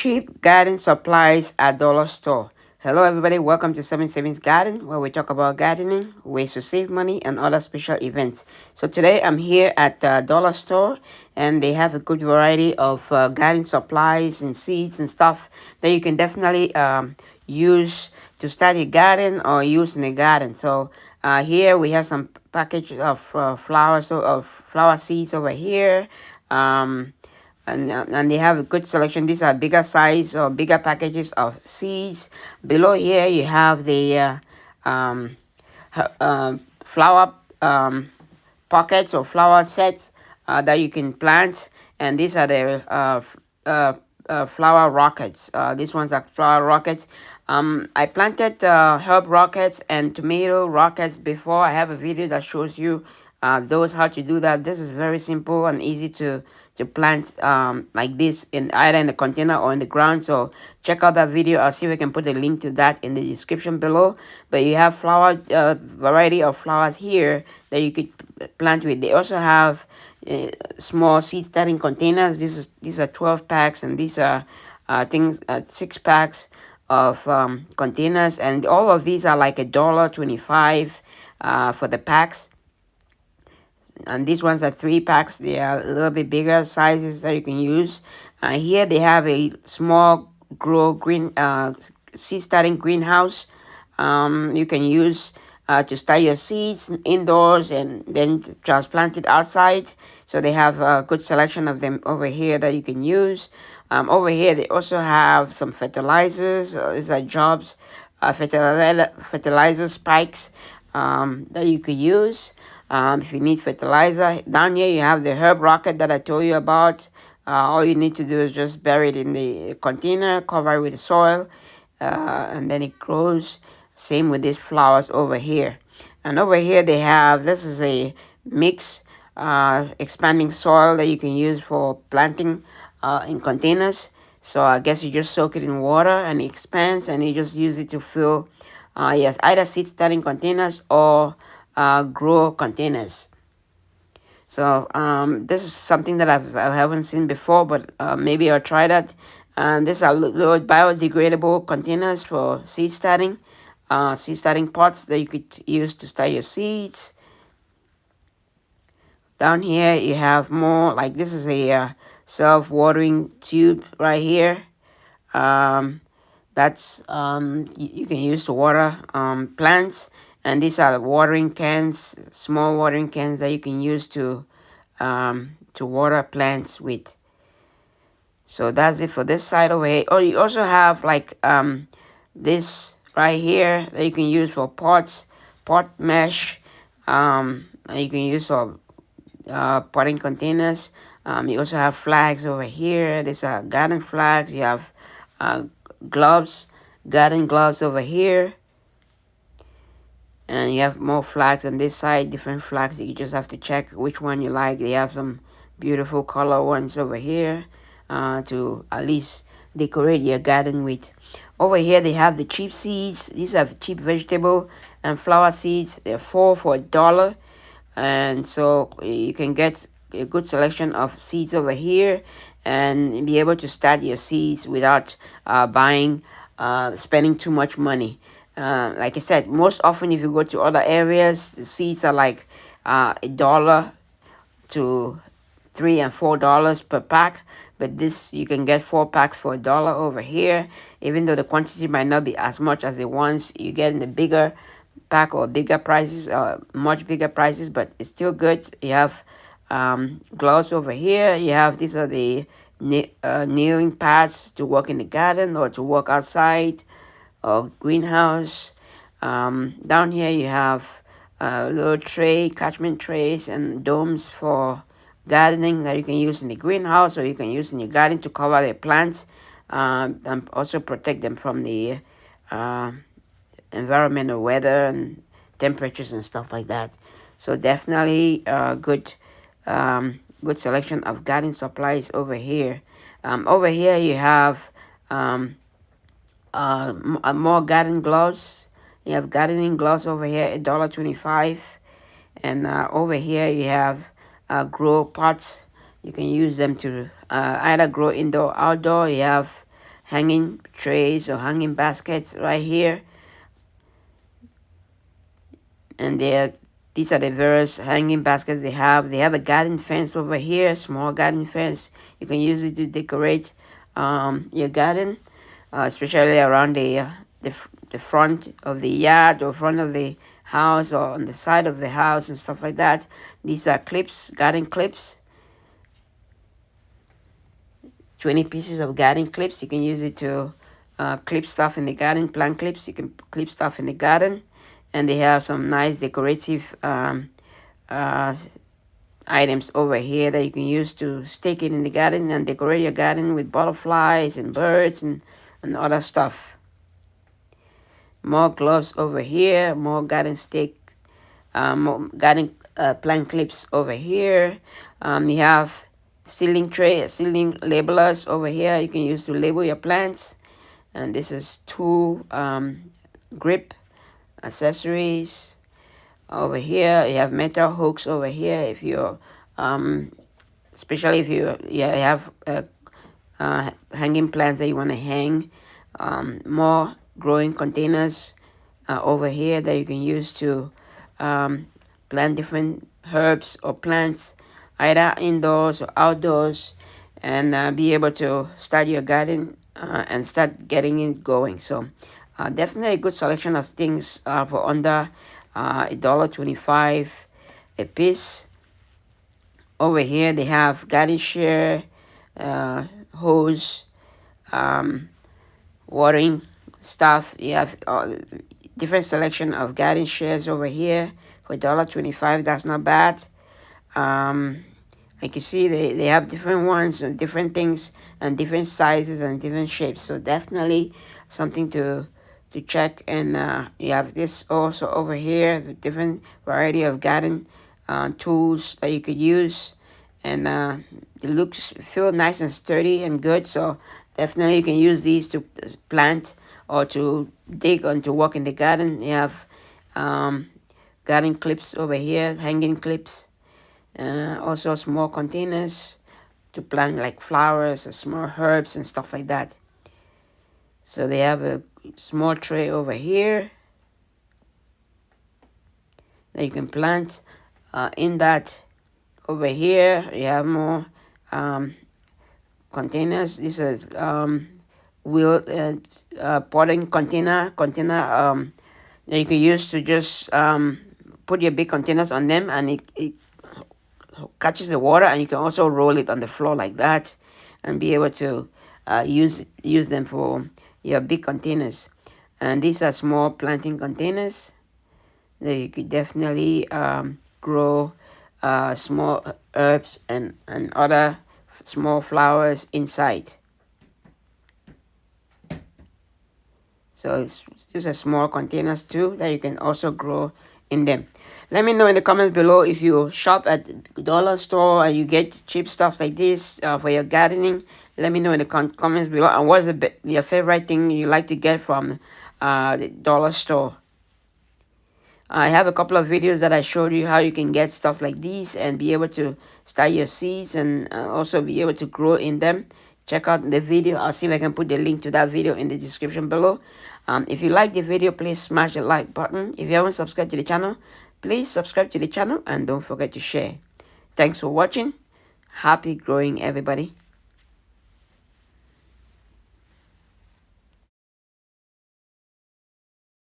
Cheap garden supplies at dollar store. Hello everybody, welcome to 7 Savings Garden, where we talk about gardening, ways to save money, and other special events. So today I'm here at the dollar store, and they have a good variety of garden supplies and seeds and stuff that you can definitely use to start your garden or use in the garden. So here we have some package of flowers, so of flower seeds over here. And they have a good selection. These are bigger size or bigger packages of seeds. Below here you have the flower pockets or flower sets that you can plant, and these are the flower rockets. These ones are flower rockets. I planted herb rockets and tomato rockets before. I have a video that shows you those how to do that. This is very simple and easy to plant like this in either in the container or in the ground. So check out that video. I'll see if I can put a link to that in the description below. But you have flower variety of flowers here that you could plant with. They also have small seed starting containers. These are 12 packs, and these are things 6 packs of containers, and all of these are like $1.25 for the packs. And these ones are 3 packs. They are a little bit bigger sizes that you can use. Here they have a small grow green seed starting greenhouse. You can use to start your seeds indoors and then transplant it outside. So they have a good selection of them over here that you can use. Over here they also have some fertilizers. These are jobs, fertilizer spikes that you could use if you need fertilizer. Down here you have the herb rocket that I told you about. All you need to do is just bury it in the container, cover it with the soil, and then it grows. Same with these flowers over here. And over here they have, this is a mix expanding soil that you can use for planting in containers. So I guess you just soak it in water and it expands, and you just use it to fill yes, either seed starting containers or grow containers. So this is something that I haven't seen before, but maybe I'll try that. And these are little biodegradable containers for seed starting pots that you could use to start your seeds. Down here you have more, like this is a self-watering tube right here. That's you can use to water plants. And these are watering cans, small watering cans that you can use to water plants with. So that's it for this side over here. Oh, you also have like this right here that you can use for pots, pot mesh. You can use for potting containers. You also have flags over here. These are garden flags. You have gloves, garden gloves over here. And you have more flags on this side, different flags. You just have to check which one you like. They have some beautiful color ones over here to at least decorate your garden with. Over here they have the cheap seeds. These are cheap vegetable and flower seeds. They're 4 for $1. And so you can get a good selection of seeds over here and be able to start your seeds without spending too much money. Like I said, most often if you go to other areas, the seeds are like $1 to $3 and $4 per pack. But this, you can get 4 packs for $1 over here. Even though the quantity might not be as much as the ones you get in the bigger pack or bigger prices, much bigger prices, but it's still good. You have gloves over here. You have, these are the kneeling pads to work in the garden or to work outside or greenhouse. Down here you have a little tray, catchment trays and domes for gardening that you can use in the greenhouse or you can use in your garden to cover the plants and also protect them from the environmental weather and temperatures and stuff like that. So definitely good selection of garden supplies over here. Over here you have more garden gloves. You have gardening gloves over here, $1.25. And over here you have grow pots. You can use them to either grow indoor or outdoor. You have hanging trays or hanging baskets right here. And these are the various hanging baskets they have. They have a garden fence over here, small garden fence. You can use it to decorate your garden, especially around the front of the yard or front of the house or on the side of the house and stuff like that. These are clips, garden clips. 20 pieces of garden clips. You can use it to clip stuff in the garden, plant clips. You can clip stuff in the garden. And they have some nice decorative items over here that you can use to stick it in the garden and decorate your garden with butterflies and birds and other stuff. More gloves over here, more garden stick, more garden plant clips over here. You have ceiling labelers over here you can use to label your plants. And this is two grip accessories. Over here you have metal hooks over here if you're especially if you have hanging plants that you want to hang. More growing containers over here that you can use to plant different herbs or plants either indoors or outdoors, and be able to start your garden and start getting it going. So definitely a good selection of things for under $1.25 a piece. Over here they have garden share, hose, watering stuff. You have different selection of garden shares over here for $1.25. That's not bad. Like you see, they have different ones and different things and different sizes and different shapes. So definitely something to check. And you have this also over here, the different variety of garden tools that you could use. And they feel nice and sturdy and good. So definitely you can use these to plant or to dig or to walk in the garden. You have garden clips over here, hanging clips. Also small containers to plant like flowers or small herbs and stuff like that. So they have a small tray over here that you can plant in that. Over here you have more containers. This is potting container that you can use to just put your big containers on them, and it catches the water, and you can also roll it on the floor like that and be able to use them for your big containers. And these are small planting containers that you could definitely grow small herbs and other small flowers inside. So these are small containers too that you can also grow in them. Let me know in the comments below if you shop at the dollar store and you get cheap stuff like this for your gardening. Let me know in the comments below. And what's your favorite thing you like to get from the dollar store? I have a couple of videos that I showed you how you can get stuff like these and be able to start your seeds and also be able to grow in them. Check out the video. I'll see if I can put the link to that video in the description below. If you like the video, please smash the like button. If you haven't subscribed to the channel, please subscribe to the channel and don't forget to share. Thanks for watching. Happy growing, everybody.